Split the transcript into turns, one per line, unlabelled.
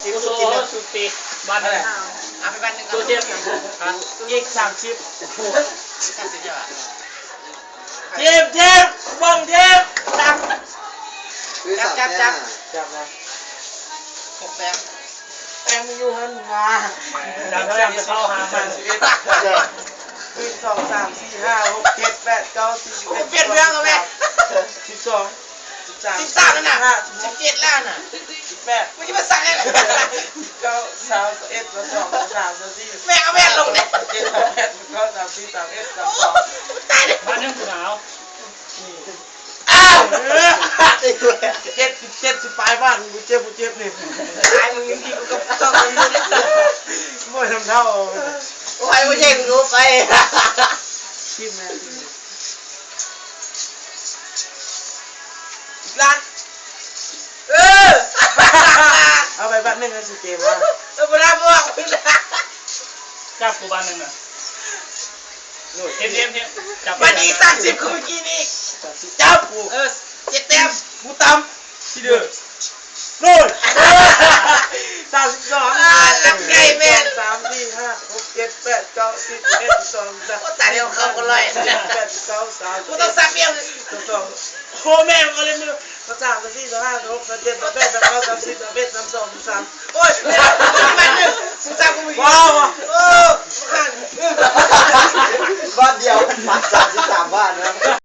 กินสุกินสุตีบ้านอะไรเอาไปบ้านนึงตัวเทียบอีก30เทียบบ้องเทียบจับนะ6แต้มมึงอยู่หันมาจับแล้วจะเข้าหามัน1 2 3 4 5 6 7 8 9 10 11 12 13 14 15 16 17แล้วน่ะ17แล้วน่ะ18ไม่ใช่ภาษาไงล่ะ9 30 11 12 13 14แม่เอาแม่ลงเนี่ย17 18 19 20 21 22ตายเลยบ้านนึงกูหนาวอ้าว7 ปลายบ้านกูเจ็บนี่ตายมึงยังกินกูกับต้องไม่ทำเท่าโอ้ยไม่ใช่กูรู้ไปชิมแม่ร้านเอาไปบ้านนึงกันสิเกมมาเอาไปรับบอกมึงนะจับกูบ้านนึงนะเทียบจับวันนี้30กูเมื่อกี้นี่จับกู7 แต้มกูตำที่เดือดนู่น32ลักไก่แม่3 4 5 6 7 8 9 10 11 12 13ตายเดียวเข้ากันเลย8 9 3กูต้องซับเบี้ยวโคแม่ก็เลยมือ3 4 5 6 7 8 9 10 11 12 13โอ้ยมันนึงกูซับกูว้าวโอ้บ้านเดียวมัน33บ้านนะ